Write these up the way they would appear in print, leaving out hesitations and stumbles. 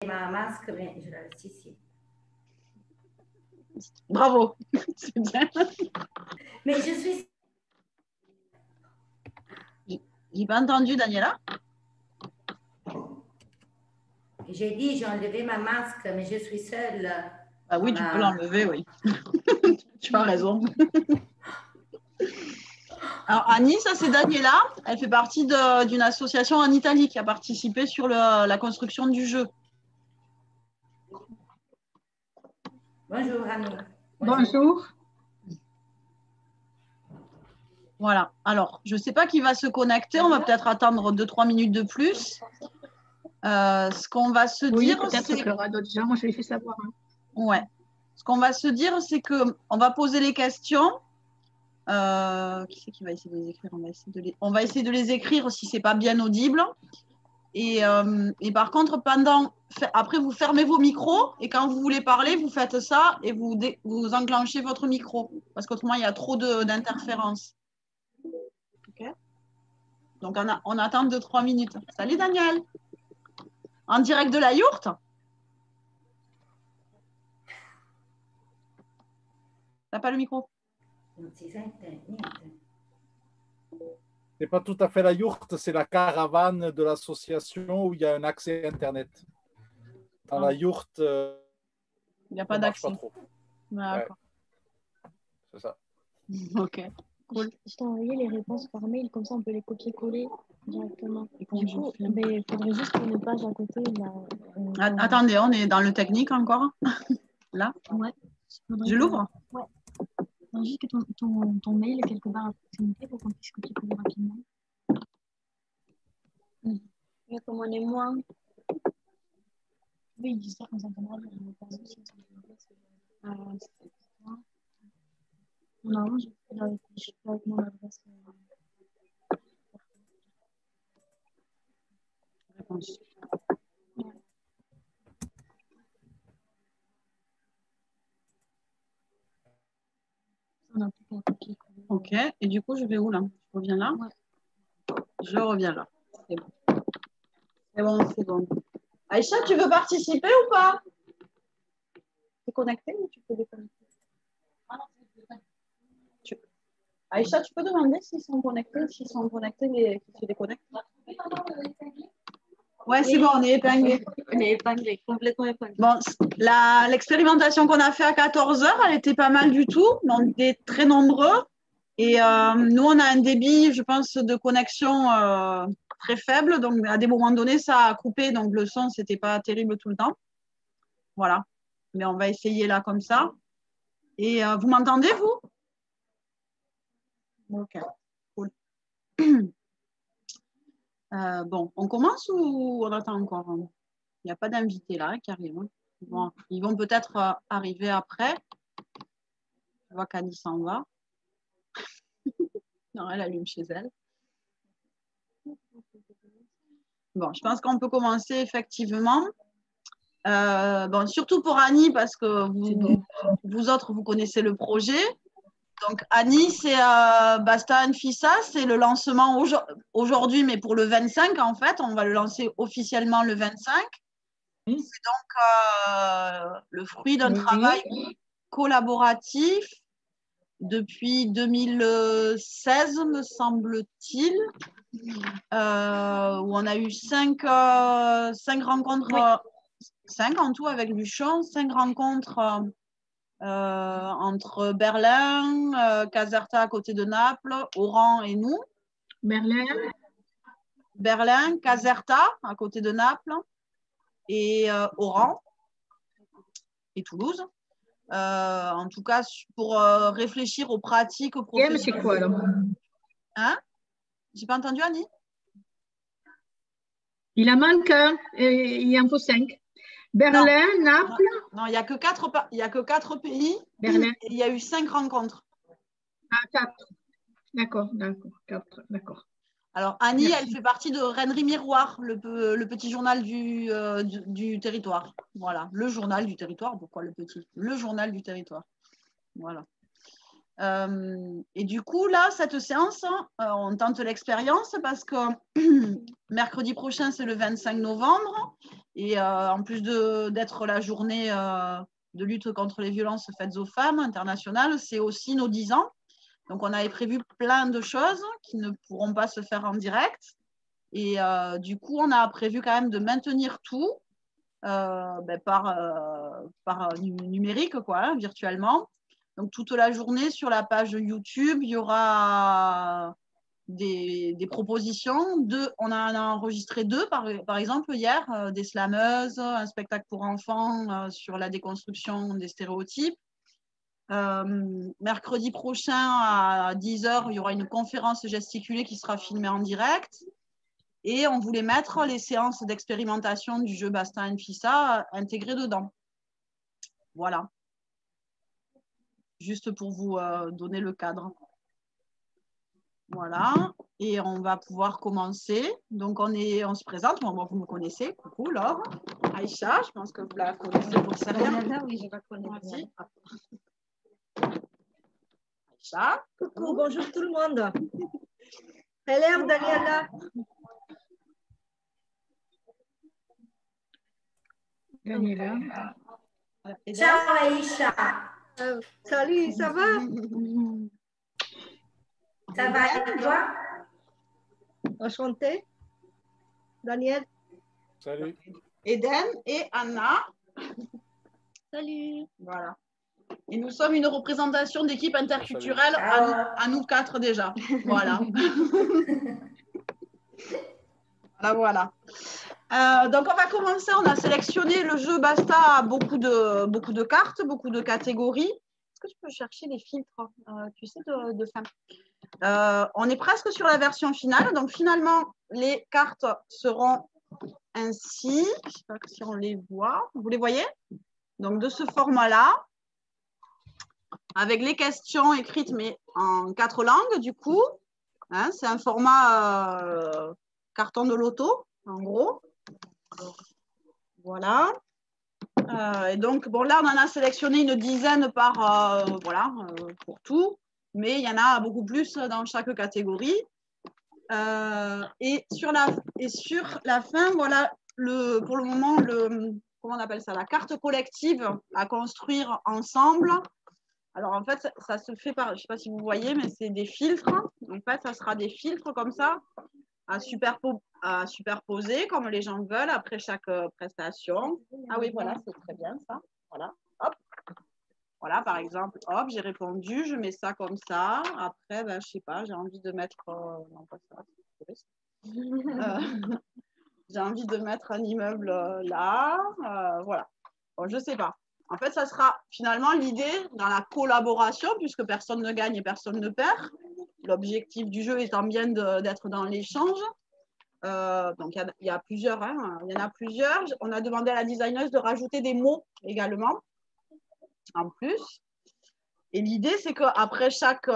ma masque, mais je la laisse ici. Bravo, c'est bien. Mais je suis... J'ai pas entendu, Daniela. J'ai dit, j'ai enlevé ma masque, mais je suis seule. Ah oui, tu peux l'enlever, oui. Tu as raison. Alors, Annie, ça c'est Daniela. Elle fait partie d'une association en Italie qui a participé sur la construction du jeu. Bonjour, Annie. Bonjour. Voilà. Alors, je ne sais pas qui va se connecter. On va peut-être attendre 2-3 minutes de plus. Ce qu'on va se dire, peut-être qu'il y aura d'autres gens. Moi, je les fais savoir. Hein. Ouais. Ce qu'on va se dire, c'est qu'on va poser les questions. Qui c'est qui va essayer de les écrire? On va essayer de les écrire si ce n'est pas bien audible. Et par contre, après, vous fermez vos micros et quand vous voulez parler, vous faites ça et vous enclenchez votre micro parce qu'autrement, il y a trop d'interférences. Okay. Donc, on attend 2-3 minutes. Salut Daniel. En direct de la yourte? T'as pas le micro? C'est pas tout à fait la yourte, c'est la caravane de l'association où il y a un accès Internet. Dans la yourte, il n'y a pas d'accès. D'accord. Ouais. C'est ça. Ok. Cool. Je t'ai envoyé les réponses par mail, comme ça on peut les copier-coller directement. Du coup, il faudrait juste une page à côté. Là, attendez, on est dans le technique encore. Là? Ouais. Je l'ouvre? Ouais. Non, juste que ton mail est quelque part à proximité pour qu'on puisse copier-coller rapidement. Mais comme on est moins. Oui, dis ça comme ça, on va non, je suis avec mon adresse. Réponse. Ok, et du coup, je vais où là? Je reviens là? Ouais. Je reviens là. C'est bon. C'est bon, c'est bon. Aïcha, tu veux participer ou pas? Tu es connectée ou tu peux déconnecter? Aïcha, tu peux demander s'ils sont connectés, qui se déconnectent? Ouais, c'est bon, on est épinglés. On est épinglés, complètement épinglés. Bon, l'expérimentation qu'on a fait à 14 h, elle était pas mal du tout. On était très nombreux. Et nous, on a un débit, je pense, de connexion très faible. Donc, à des moments donnés, ça a coupé. Donc, le son, c'était pas terrible tout le temps. Voilà. Mais on va essayer là comme ça. Et vous m'entendez, vous? Ok, cool. Bon, on commence ou on attend encore? Il n'y a pas d'invité là qui arrive. Hein. Bon, ils vont peut-être arriver après. Je vois qu'Annie s'en va. Non, elle allume chez elle. Bon, je pense qu'on peut commencer effectivement. Bon, surtout pour Annie, parce que vous autres, vous connaissez le projet. Donc, Annie, c'est Basta Anfissa, c'est le lancement aujourd'hui, mais pour le 25, en fait. On va le lancer officiellement le 25. C'est donc le fruit d'un travail collaboratif depuis 2016, me semble-t-il, où on a eu 5 rencontres, 5 en tout avec Luchon, 5 rencontres entre Berlin, Caserta à côté de Naples, Oran et nous. Berlin, Caserta à côté de Naples et Oran et Toulouse. En tout cas, pour réfléchir aux pratiques, aux professionnels. C'est quoi alors? Hein? J'ai pas entendu, Annie? Il en manque un, il en faut 5. Berlin, Naples. Non, il n'y a que 4 pays. Berlin. Et il y a eu 5 rencontres. Ah, 4. D'accord. Alors, Annie, elle fait partie de Rennerie Miroir, le petit journal du territoire. Voilà, le journal du territoire. Pourquoi le petit? Le journal du territoire. Voilà. Et du coup, là, cette séance, on tente l'expérience parce que mercredi prochain, c'est le 25 novembre. Et en plus d'être la journée de lutte contre les violences faites aux femmes internationale, c'est aussi nos 10 ans. Donc, on avait prévu plein de choses qui ne pourront pas se faire en direct. Et du coup, on a prévu quand même de maintenir tout par numérique, quoi, hein, virtuellement. Donc, toute la journée sur la page YouTube, il y aura des propositions. On en a enregistré 2, par exemple, hier, des slameuses, un spectacle pour enfants sur la déconstruction des stéréotypes. Mercredi prochain, à 10 h, il y aura une conférence gesticulée qui sera filmée en direct. Et on voulait mettre les séances d'expérimentation du jeu Basta Nfissa intégrées dedans. Voilà. Juste pour vous donner le cadre. Voilà. Et on va pouvoir commencer. Donc, on se présente. Bon, vous me connaissez. Coucou, Laure. Aïcha, je pense que vous la connaissez pour certains. Oui, je la connais. Merci. Aïcha. Coucou, bonjour tout le monde. Hello, Daniela. Daniela. Ciao Aïcha. Salut, ça va? Ça va et toi? Enchantée. Daniel. Salut. Eden et Anna. Salut. Voilà. Et nous sommes une représentation d'équipe interculturelle à nous 4 déjà. Voilà. Voilà. Donc, on va commencer. On a sélectionné le jeu Basta à beaucoup de cartes, beaucoup de catégories. Est-ce que tu peux chercher les filtres, tu sais, de fin. On est presque sur la version finale. Donc, finalement, les cartes seront ainsi. Je ne sais pas si on les voit. Vous les voyez? Donc, de ce format-là, avec les questions écrites, mais en 4 langues, du coup. Hein, c'est un format carton de loto, en gros. Voilà. Et donc, bon, là, on en a sélectionné une dizaine pour tout. Mais il y en a beaucoup plus dans chaque catégorie. Et sur la fin, voilà, pour le moment, comment on appelle ça, la carte collective à construire ensemble. Alors, en fait, ça se fait par, je ne sais pas si vous voyez, mais c'est des filtres. En fait, ça sera des filtres comme ça, à superposer, comme les gens veulent, après chaque prestation. Ah oui, voilà, c'est très bien ça. Voilà, hop. Voilà, par exemple, hop, j'ai répondu, je mets ça comme ça. Après, ben, je ne sais pas, j'ai envie de mettre... non, pas ça. J'ai envie de mettre un immeuble là. Voilà. Bon, je ne sais pas. En fait, ça sera finalement l'idée dans la collaboration, puisque personne ne gagne et personne ne perd. L'objectif du jeu étant bien d'être dans l'échange. Donc, il y a plusieurs. Hein, il y en a plusieurs. On a demandé à la designeuse de rajouter des mots également, en plus. Et l'idée, c'est qu'après chaque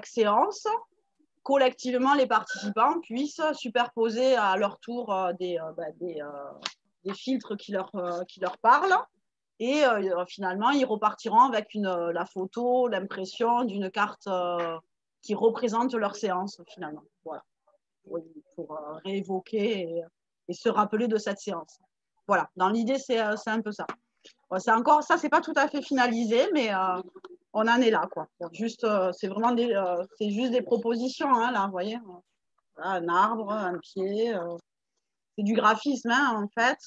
séance, collectivement, les participants puissent superposer à leur tour des filtres qui leur parlent. Et finalement, ils repartiront avec la photo, l'impression d'une carte qui représente leur séance, finalement. Voilà. Pour réévoquer et se rappeler de cette séance. Voilà. Dans l'idée, c'est un peu ça. Bon, ça, c'est pas tout à fait finalisé, mais on en est là, quoi. Bon, juste, c'est vraiment c'est juste des propositions, hein, là, vous voyez. Voilà, un arbre, un pied. C'est du graphisme, hein, en fait.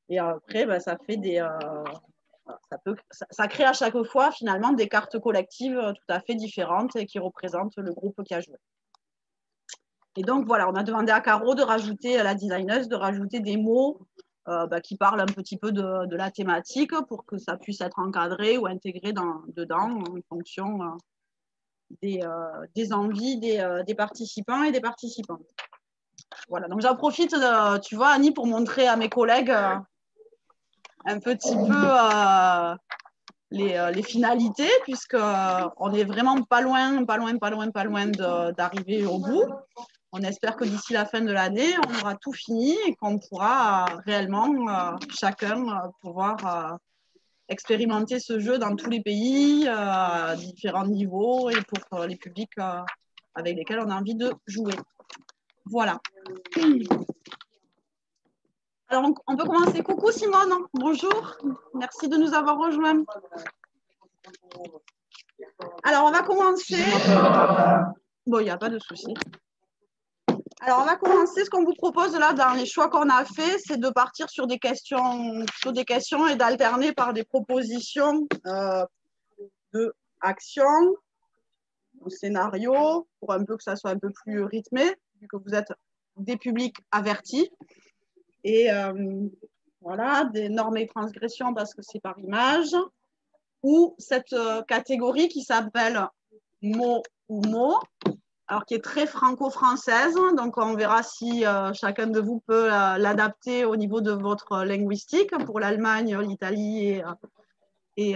Et après, ben, ça fait ça crée à chaque fois, finalement, des cartes collectives tout à fait différentes et qui représentent le groupe qui a joué. Et donc, voilà, on a demandé à Caro de rajouter, à la designeuse, de rajouter des mots qui parlent un petit peu de la thématique pour que ça puisse être encadré ou intégré dedans en fonction des envies des participants et des participantes. Voilà, donc j'en profite, tu vois, Annie, pour montrer à mes collègues un petit peu les finalités, puisqu'on est vraiment pas loin d'arriver au bout. On espère que d'ici la fin de l'année, on aura tout fini et qu'on pourra réellement chacun pouvoir expérimenter ce jeu dans tous les pays, à différents niveaux et pour les publics avec lesquels on a envie de jouer. Voilà. Alors, on peut commencer. Coucou Simone, bonjour. Merci de nous avoir rejoints. Alors, on va commencer. Bon, il n'y a pas de souci. Alors, on va commencer. Ce qu'on vous propose là, dans les choix qu'on a fait, c'est de partir sur des questions et d'alterner par des propositions de actions, de scénarios, pour un peu que ça soit un peu plus rythmé, vu que vous êtes des publics avertis. Et voilà, des normes et transgressions parce que c'est par image, ou cette catégorie qui s'appelle mot ou mot, alors qui est très franco-française, donc on verra si chacun de vous peut l'adapter au niveau de votre linguistique pour l'Allemagne, l'Italie et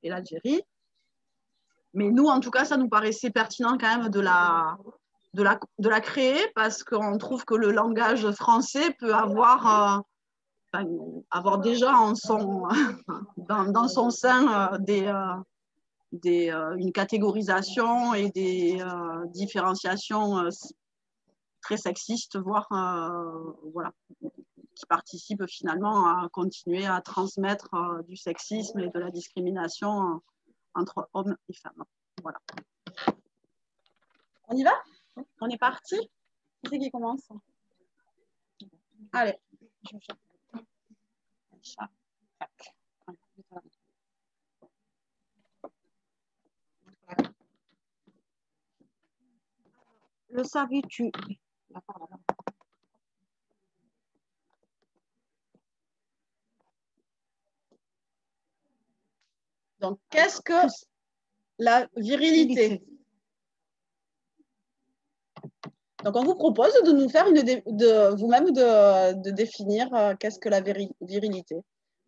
l'Algérie. Mais nous, en tout cas, ça nous paraissait pertinent quand même de la créer parce qu'on trouve que le langage français peut avoir déjà dans son sein une catégorisation et des différenciations très sexistes, voire voilà, qui participent finalement à continuer à transmettre du sexisme et de la discrimination entre hommes et femmes. Voilà. On y va? On est parti? Qui c'est qui commence? Allez. Le savais-tu? Donc, qu'est-ce que la virilité? Donc, on vous propose de nous faire vous-même de définir qu'est-ce que la virilité.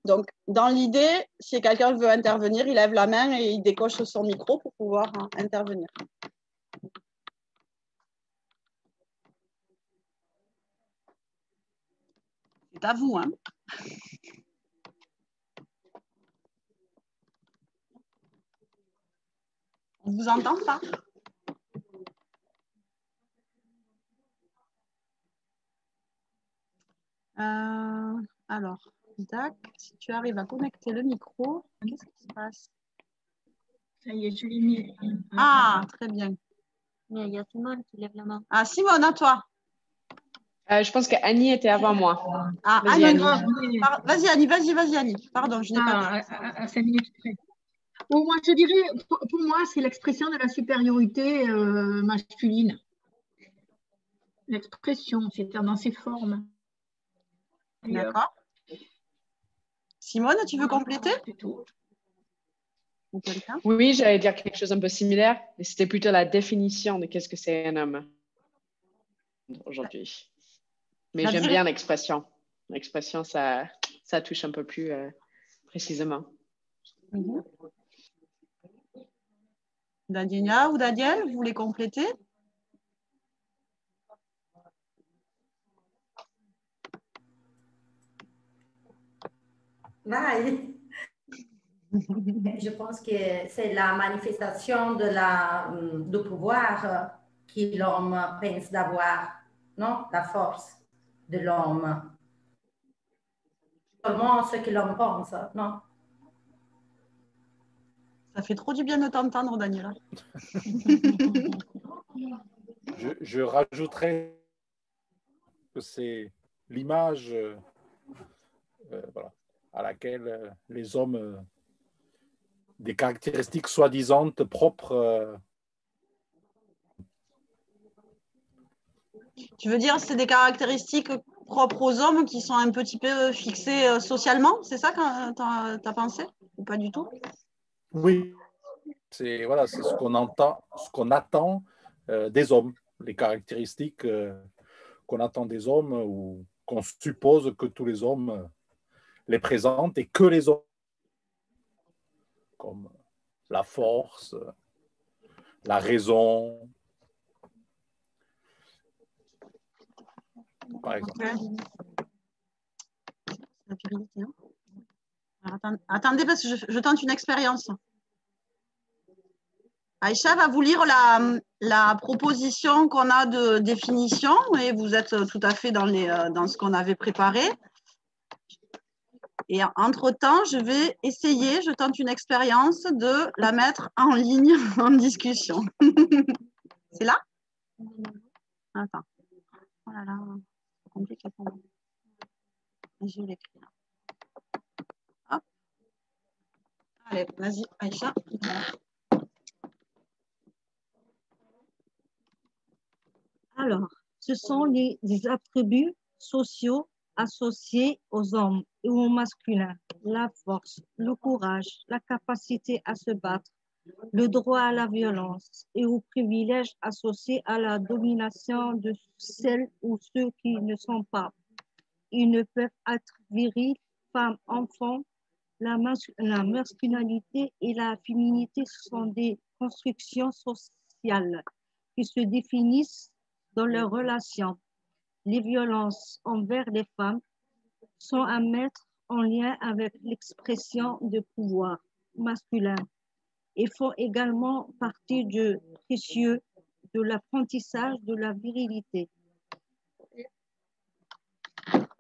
Donc, dans l'idée, si quelqu'un veut intervenir, il lève la main et il décoche son micro pour pouvoir intervenir. C'est à vous, hein. On vous entend pas? Alors, Dac, si tu arrives à connecter le micro, qu'est-ce qui se passe? Ça y est, je l'ai mis. Ah, très bien. Il y a Simone qui lève la main. Ah, Simone, à toi. Je pense qu'Annie était avant moi. Ah, Vas-y, Annie. Annie. Vas-y, Annie, vas-y, Annie. Pardon, je n'ai pas... À 5 minutes près. Bon, moi, je dirais, pour moi, c'est l'expression de la supériorité masculine. L'expression, c'est-à-dire dans ses formes. D'accord. Simone, tu veux compléter? Oui, j'allais dire quelque chose un peu similaire, mais c'était plutôt la définition de qu'est-ce que c'est un homme aujourd'hui. Mais j'aime bien l'expression. L'expression, ça touche un peu plus précisément. Daniela ou Daniel, vous voulez compléter? Vai. Je pense que c'est la manifestation du pouvoir que l'homme pense d'avoir, non? La force de l'homme. Seulement ce que l'homme pense, non? Ça fait trop du bien de t'entendre, Daniela. Je rajouterais que c'est l'image voilà, à laquelle les hommes, des caractéristiques soi-disant propres. Tu veux dire c'est des caractéristiques propres aux hommes qui sont un petit peu fixées socialement? C'est ça que tu as pensé? Ou pas du tout? Oui, c'est voilà, c'est ce qu'on attend des hommes, les caractéristiques qu'on attend des hommes ou qu'on suppose que tous les hommes les présentent et que les hommes, comme la force, la raison, par exemple. La virilité, hein? Attendez, parce que je tente une expérience. Aïcha va vous lire la proposition qu'on a de définition et vous êtes tout à fait dans ce qu'on avait préparé. Et entre-temps, je vais essayer, je tente une expérience de la mettre en ligne en discussion. C'est là? Attends. Oh là là, c'est compliqué pour moi. Je vais l'écrire. Hop. Allez, vas-y, Aïcha. Alors, ce sont les attributs sociaux associés aux hommes et aux masculins. La force, le courage, la capacité à se battre, le droit à la violence et aux privilèges associés à la domination de celles ou ceux qui ne sont pas. Ils ne peuvent être virils, femmes, enfants. La masculinité et la féminité sont des constructions sociales qui se définissent dans leurs relations. Les violences envers les femmes sont à mettre en lien avec l'expression de pouvoir masculin et font également partie du précieux de l'apprentissage de la virilité.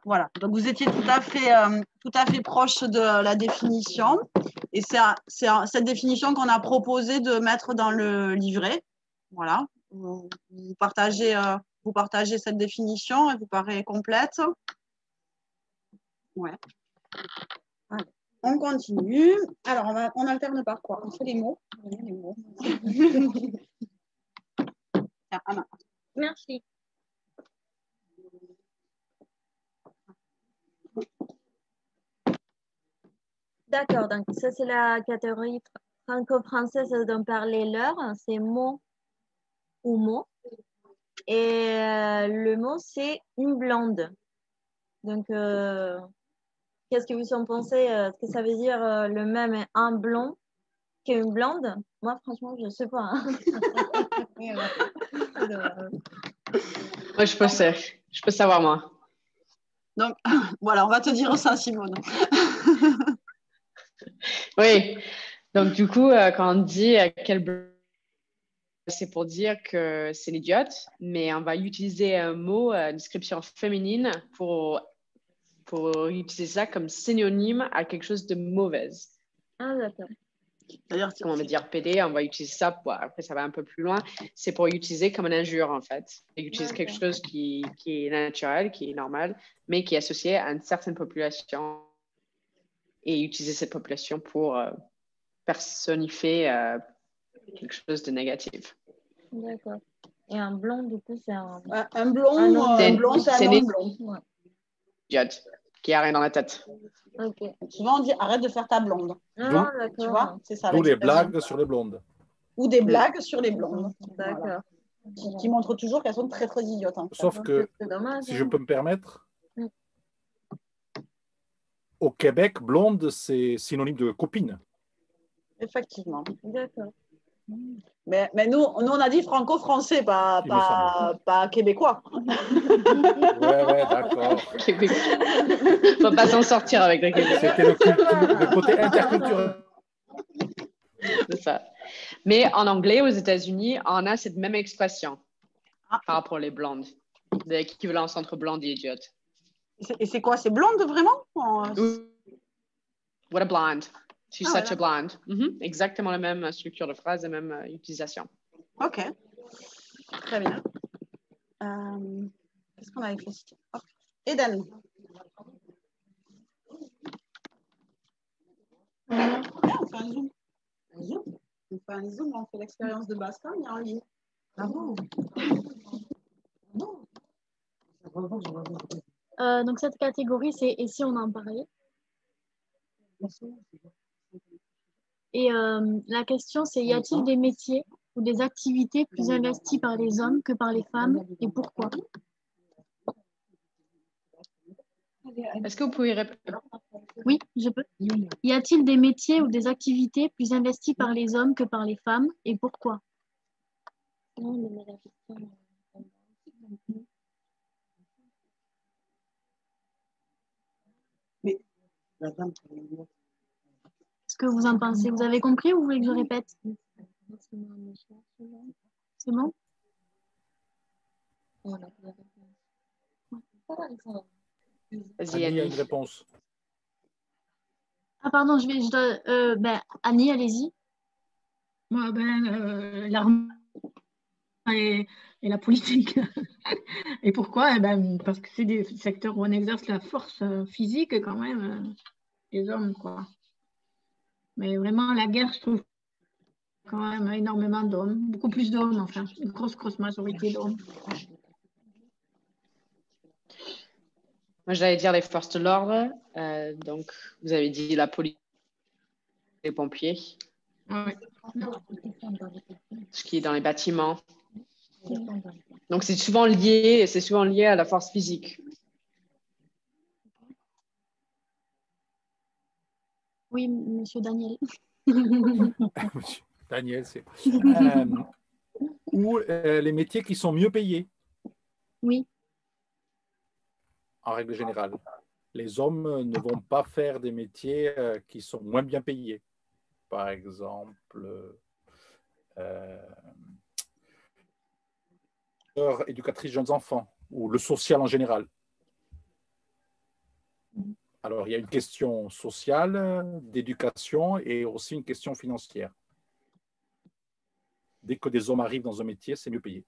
Voilà, donc vous étiez tout à fait proche de la définition. Et c'est cette définition qu'on a proposé de mettre dans le livret. Voilà, vous partagez cette définition, elle vous paraît complète. Ouais. Allez, on continue. Alors, on alterne par quoi? On fait les mots. Les mots. Tiens, Anna. Merci. D'accord, donc ça c'est la catégorie franco-française dont parlait Laure, c'est mot ou mot. Et le mot c'est une blonde. Donc, qu'est-ce que vous en pensez? Est-ce que ça veut dire le même un blond qu'une blonde? Moi, franchement, je ne sais pas. Hein. Moi, je peux savoir, moi. Donc, voilà, on va te dire ça, Simone. Oui. Donc, du coup, quand on dit quel blond, c'est pour dire que c'est l'idiote, mais on va utiliser un mot, description féminine, pour utiliser ça comme synonyme à quelque chose de mauvaise. Ah, d'accord. D'ailleurs, Comme on va dire PD, on va utiliser ça, après ça va un peu plus loin, c'est pour utiliser comme une injure en fait. Et utiliser quelque chose qui est naturel, qui est normal, mais qui est associé à une certaine population et utiliser cette population pour personnifier quelque chose de négatif. D'accord. Et un blond, du coup, c'est un blond, c'est un homme blond. Ouais. Idiote, qui a rien dans la tête. Ok. Souvent, on dit arrête de faire ta blonde. Non, Tu vois, c'est ça. D'où les blagues sur les blondes. Ou des blagues sur les blondes. D'accord. Voilà. Qui montrent toujours qu'elles sont très, très idiotes. En fait. Sauf que, c'est dommage, si hein. je peux me permettre, au Québec, blonde, c'est synonyme de copine. Effectivement. D'accord. Mais nous, on a dit franco-français, pas québécois. Ouais, d'accord. Québec. On va pas s'en sortir avec le Québec. C'était le côté interculturel. C'est ça. Mais en anglais, aux États-Unis, on a cette même expression par rapport aux blondes, l'équivalence entre blonde et idiote. Et c'est quoi? C'est blonde vraiment? What a blonde. She's such a blonde. Exactement la même structure de phrase, la même utilisation. Ok. Très bien. Qu'est-ce qu'on avait fait? Eden. On fait un zoom. On fait un zoom, on fait l'expérience de Baston et en ligne. Ah bon? Donc, cette catégorie, c'est « Et si on en parlait ?» Et la question, c'est « Y a-t-il des métiers ou des activités plus investies par les hommes que par les femmes et pourquoi ?» Est-ce que vous pouvez répéter? Oui, je peux. Y a-t-il des métiers ou des activités plus investies par les hommes que par les femmes et pourquoi? Mais la dame, que vous en pensez? Vous avez compris ou vous voulez que je répète? C'est bon? Vas-y, Annie a Annie. une réponse. Ah pardon, Annie, allez-y. Moi, l'armée et la politique. Et pourquoi? Parce que c'est des secteurs où on exerce la force physique quand même, des hommes, quoi. Mais vraiment, la guerre, je trouve quand même énormément d'hommes, beaucoup plus d'hommes, enfin, une grosse majorité d'hommes. Moi, j'allais dire les forces de l'ordre. Donc, vous avez dit la police, les pompiers, Ouais. ce qui est dans les bâtiments. Donc, c'est souvent lié à la force physique. Oui, monsieur Daniel. Monsieur Daniel, c'est. Ou les métiers qui sont mieux payés, Oui. en règle générale. Les hommes ne vont pas faire des métiers qui sont moins bien payés. Par exemple, éducatrice jeunes enfants ou le social en général. Alors, il y a une question sociale, d'éducation et aussi une question financière. Dès que des hommes arrivent dans un métier, c'est mieux payé.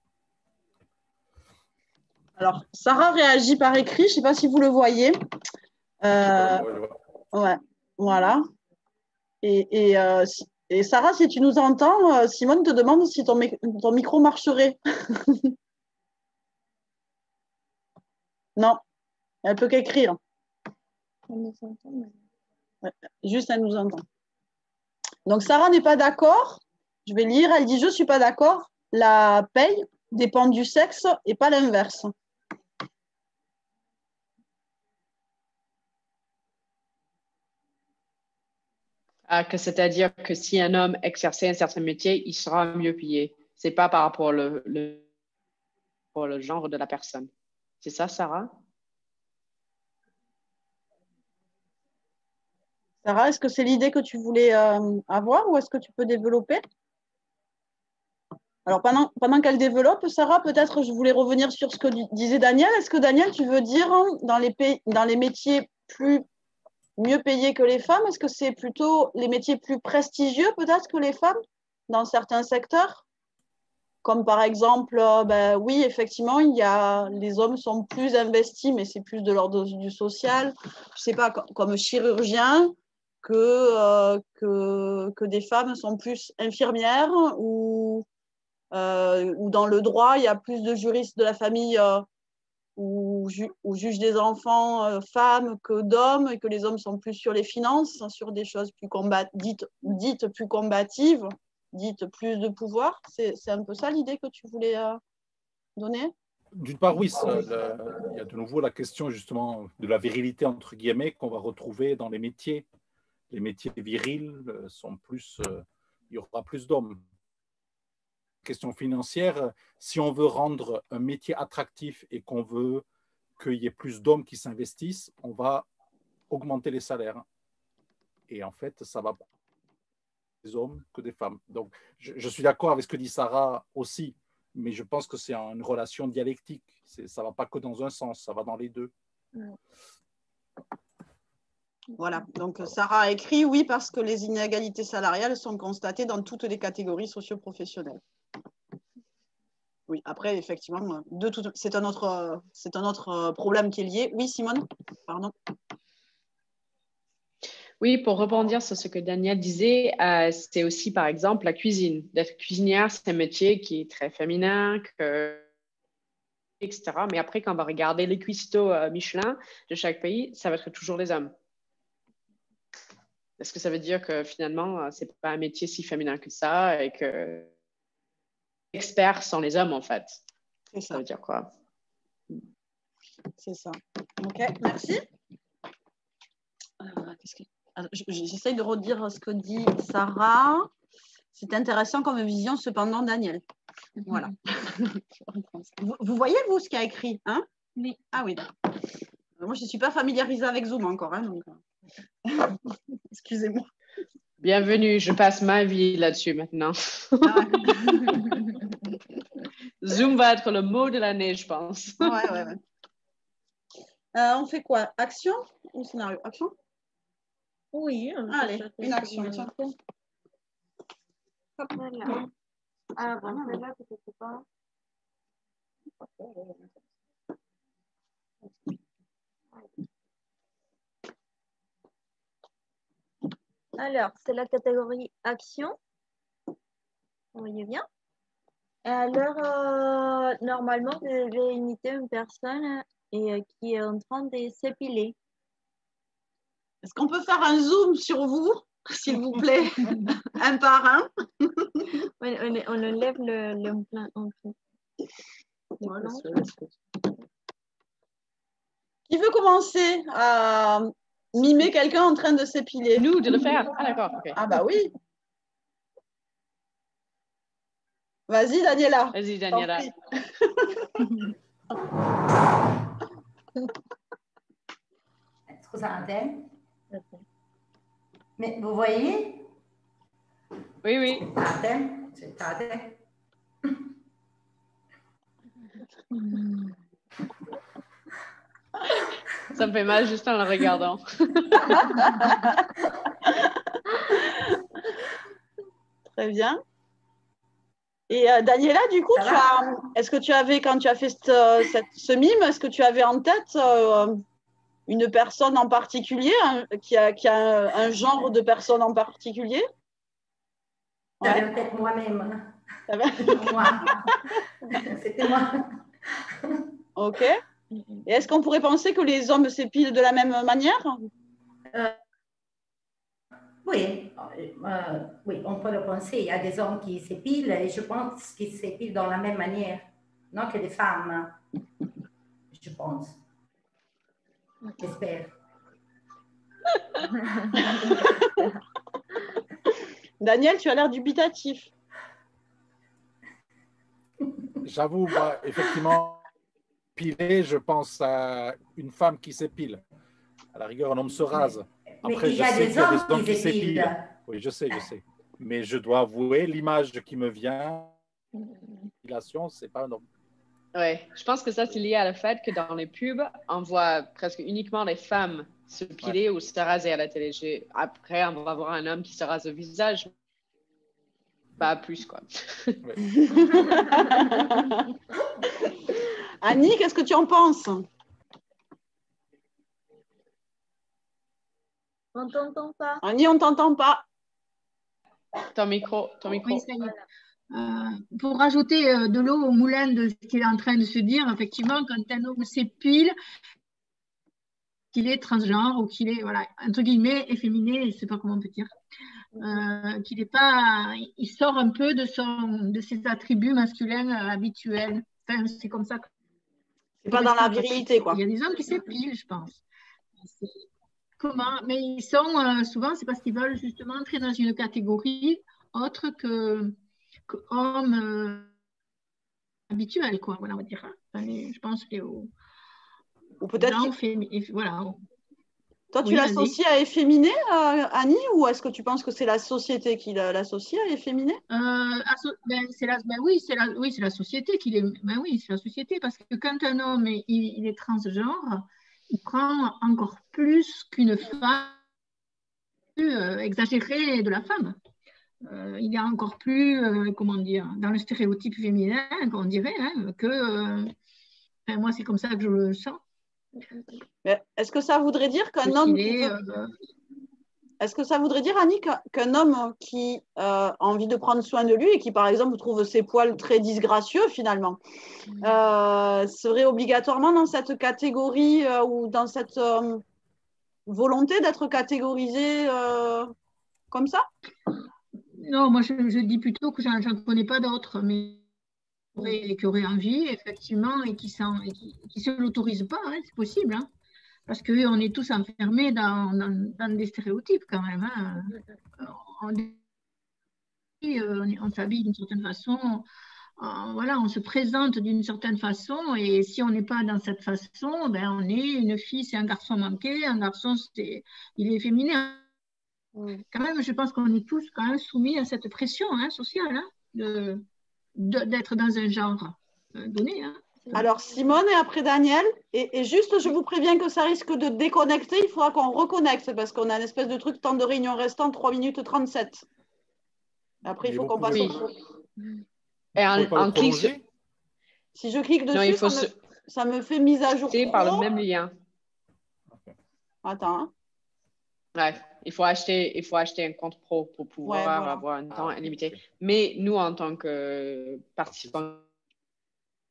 Alors, Sarah réagit par écrit. Je ne sais pas si vous le voyez. Ouais, voilà. Et Sarah, si tu nous entends, Simone te demande si ton micro marcherait. Non, elle peut qu'écrire. Ouais, juste, elle nous entend. Donc, Sarah n'est pas d'accord. Je vais lire. Elle dit « Je ne suis pas d'accord. La paye dépend du sexe et pas l'inverse. » C'est-à-dire que si un homme exerçait un certain métier, il sera mieux payé. Ce n'est pas par rapport pour le genre de la personne. C'est ça, Sarah? Sarah, est-ce que c'est l'idée que tu voulais avoir ou est-ce que tu peux développer? Alors, pendant qu'elle développe, Sarah, peut-être je voulais revenir sur ce que disait Daniel. Est-ce que Daniel, tu veux dire dans les métiers mieux payés que les femmes, est-ce que c'est plutôt les métiers plus prestigieux peut-être que les femmes dans certains secteurs? Comme par exemple, oui, effectivement, les hommes sont plus investis, mais c'est plus de l'ordre du social. Je ne sais pas, comme chirurgien, que des femmes sont plus infirmières ou dans le droit, il y a plus de juristes de la famille ou juges des enfants femmes que d'hommes et que les hommes sont plus sur les finances, sur des choses plus dites plus combatives, dites plus de pouvoir. C'est un peu ça l'idée que tu voulais donner? D'une part, oui, il y a de nouveau la question justement de la virilité, entre guillemets, qu'on va retrouver dans les métiers. Les métiers virils sont plus, il y aura plus d'hommes. Question financière, si on veut rendre un métier attractif et qu'on veut qu'il y ait plus d'hommes qui s'investissent, on va augmenter les salaires. Et en fait, ça va plus des hommes que des femmes. Donc, je suis d'accord avec ce que dit Sarah aussi, mais je pense que c'est une relation dialectique. Ça ne va pas que dans un sens, ça va dans les deux. Voilà, donc Sarah a écrit « Oui, parce que les inégalités salariales sont constatées dans toutes les catégories socio-professionnelles. » Oui, après, effectivement, c'est un autre problème qui est lié. Oui, Simone, pardon. Oui, pour rebondir sur ce que Daniel disait, c'est aussi, par exemple, la cuisine. D'être cuisinière, c'est un métier qui est très féminin, etc. Mais après, quand on va regarder les cuistots Michelin de chaque pays, ça va être toujours les hommes. Est-ce que ça veut dire que finalement, ce n'est pas un métier si féminin que ça et que les experts sont les hommes, en fait? Ça veut dire quoi? C'est ça. OK, merci. J'essaye de redire ce que dit Sarah. C'est intéressant comme vision, cependant, Daniel. Voilà. Vous voyez, vous, ce qu'il a écrit, hein? Oui. Ah oui, d'accord. Moi, je ne suis pas familiarisée avec Zoom encore. Hein, donc... Excusez-moi. Bienvenue, je passe ma vie là-dessus maintenant. Ah Zoom va être le mot de l'année, je pense. ouais. On fait quoi? Action ou scénario? Action? Oui. Allez, une action. Tiens. Voilà. Ah, bon, celle-là, peut-être pas. Alors, c'est la catégorie action. Vous voyez bien. Alors, normalement, vous devez imiter une personne qui est en train de s'épiler. Est-ce qu'on peut faire un zoom sur vous, s'il vous plaît, un par un? On enlève le plein en fait. Voilà. Qui veut commencer à mimer quelqu'un en train de s'épiler? Nous, de le faire. Ah, d'accord. ok. Ah bah oui. Vas-y, Daniela. Vas-y, Daniela. Scusate. Mais vous voyez? Oui, oui. Aspettate. Ça me fait mal juste en le regardant. Très bien. Et Daniela, du coup, est-ce que tu avais, quand tu as fait ce mime, est-ce que tu avais en tête une personne en particulier, qui a un genre de personne en particulier? J'avais en tête moi-même. Moi. C'était moi. Ok. Et est-ce qu'on pourrait penser que les hommes s'épilent de la même manière? Oui, oui, on peut le penser. Il y a des hommes qui s'épilent et je pense qu'ils s'épilent dans la même manière, non que des femmes, je pense. J'espère. Daniel, tu as l'air dubitatif. J'avoue, moi, effectivement, piler, je pense à une femme qui s'épile. À la rigueur, un homme se rase. Après, il y a des hommes qui s'épilent. Oui, je sais. Mais je dois avouer, l'image qui me vient, l'épilation, c'est pas un homme. Oui, je pense que ça, c'est lié à le fait que dans les pubs, on voit presque uniquement les femmes se piler ou se raser à la télé. Après, on va voir un homme qui se rase le visage. Pas plus, quoi. Annie, qu'est-ce que tu en penses? On t'entend pas. Annie, on t'entend pas. Ton micro. Oui, ça y est. Pour rajouter de l'eau au moulin de ce qu'il est en train de se dire, effectivement, quand un homme s'épile, qu'il est transgenre ou qu'il est, voilà, entre guillemets, efféminé, je ne sais pas comment on peut dire, qu'il est pas, il sort un peu de ses attributs masculins habituels. Enfin, c'est comme ça. C'est pas dans la virilité, quoi. Il y a des hommes qui s'épilent, je pense. Comment? Mais ils sont souvent, c'est parce qu'ils veulent justement entrer dans une catégorie autre que hommes habituels, quoi. Voilà, on va dire. Enfin, je pense que ou peut-être. Voilà. Toi, tu l'associes à efféminé, Annie, ou est-ce que tu penses que c'est la société qui l'associe à efféminé? Oui, c'est la société qui oui, c'est la société, parce que quand un homme il est transgenre, il prend encore plus qu'une femme exagérée de la femme. Il est encore plus, comment dire, dans le stéréotype féminin, on dirait, hein, que moi, c'est comme ça que je le sens. Est-ce que ça voudrait dire qu'un homme est-ce que ça voudrait dire, Annie, qu'un homme qui a envie de prendre soin de lui et qui, par exemple, trouve ses poils très disgracieux, finalement, serait obligatoirement dans cette catégorie ou dans cette volonté d'être catégorisé comme ça? Non, moi, je dis plutôt que je n'en connais pas d'autres, mais qui auraient envie, effectivement, et qui ne se l'autorisent pas, hein, c'est possible, hein, parce qu'on est tous enfermés dans des stéréotypes quand même. Hein. On s'habille d'une certaine façon, voilà, on se présente d'une certaine façon, et si on n'est pas dans cette façon, ben, on est une fille, c'est un garçon manqué, un garçon, il est féminin. Quand même, je pense qu'on est tous quand même soumis à cette pression sociale d'être dans un genre donné. Alors, Simone et après Daniel. Et juste, je vous préviens que ça risque de déconnecter. Il faudra qu'on reconnecte parce qu'on a une espèce de truc temps de réunion restant 3 minutes 37. Après, il faut qu'on passe au Oui. tour. Et un clic sur... Si je clique dessus, Non, il faut ça me fait mise à jour. C'est par le même lien. Attends. Ouais, il faut acheter un compte pro pour pouvoir avoir un temps illimité. Okay. Mais nous, en tant que participants,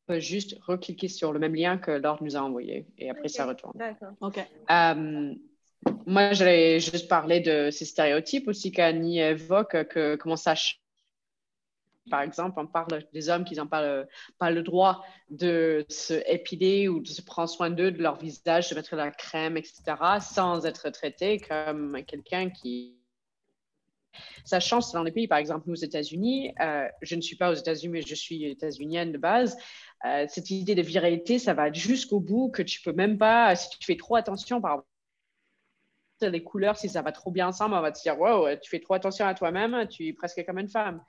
on peut juste recliquer sur le même lien que Laure nous a envoyé et après ça retourne. D'accord. Okay. Moi, j'allais juste parler de ces stéréotypes aussi qu'Annie évoque, comment ça change. Par exemple, on parle des hommes qui n'ont pas le droit de se épiler ou de se prendre soin d'eux, de leur visage, de mettre de la crème, etc., sans être traité comme quelqu'un qui... Ça change selon les pays. Par exemple, nous, aux États-Unis, je ne suis pas aux États-Unis, mais je suis états-unienne de base. Cette idée de viralité, ça va jusqu'au bout que tu peux même pas... Si tu fais trop attention par rapport les couleurs, si ça va trop bien ensemble, on va te dire, wow, tu fais trop attention à toi-même, tu es presque comme une femme.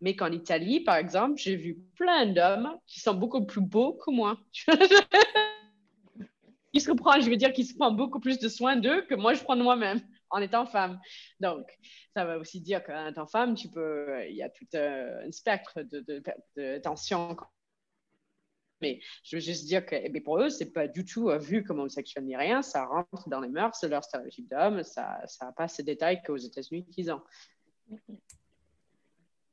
Mais qu'en Italie, par exemple, j'ai vu plein d'hommes qui sont beaucoup plus beaux que moi. Ils se prennent, je veux dire qu'ils se prennent beaucoup plus de soin d'eux que moi, je prends de moi-même en étant femme. Donc, ça va aussi dire qu'en étant femme, il y a tout un spectre de tension. Mais je veux juste dire que pour eux, c'est pas du tout vu comme homosexuel ni rien. Ça rentre dans les mœurs, c'est leur stéréotype d'homme. Ça n'a pas ces détails qu'aux États-Unis qu'ils ont.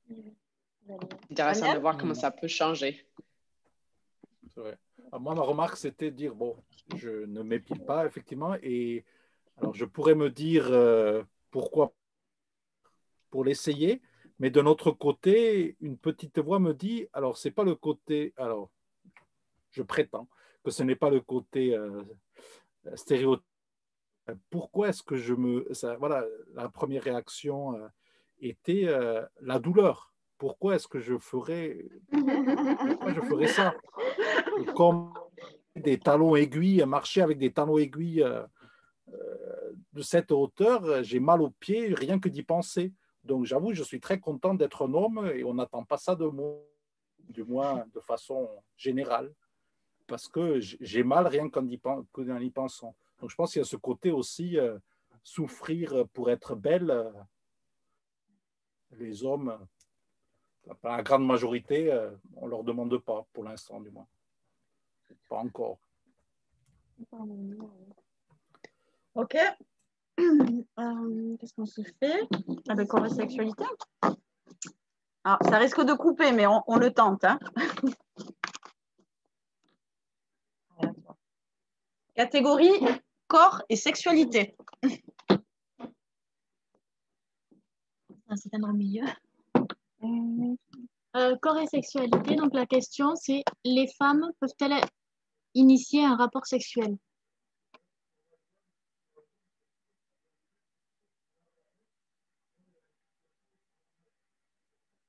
C'est intéressant de voir comment ça peut changer. C'est vrai. Alors moi, ma remarque, c'était de dire, bon, je ne m'épile pas, effectivement, et alors je pourrais me dire pourquoi pour l'essayer, mais de notre côté, une petite voix me dit, alors c'est pas le côté, alors je prétends que ce n'est pas le côté stéréotype. Pourquoi est-ce que voilà, la première réaction était la douleur. Pourquoi est-ce que je ferais ça? Comme des talons aiguilles, marcher avec des talons aiguilles de cette hauteur, j'ai mal aux pieds rien que d'y penser. Donc j'avoue, je suis très content d'être un homme et on n'attend pas ça de moi, du moins de façon générale, parce que j'ai mal rien qu'en y pensant. Donc je pense qu'il y a ce côté aussi, souffrir pour être belle. Les hommes, la grande majorité, on ne leur demande pas, pour l'instant du moins. Pas encore. Ok. Qu'est-ce qu'on se fait avec corps et sexualité? Alors, ça risque de couper, mais on le tente. Hein. Catégorie corps et sexualité. C'est dans le milieu. Corps et sexualité, donc la question c'est, les femmes peuvent-elles initier un rapport sexuel?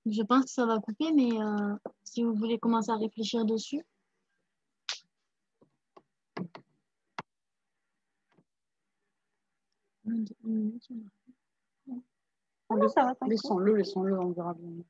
Je pense que ça va couper, mais si vous voulez commencer à réfléchir dessus. Laissons-le, on verra bien.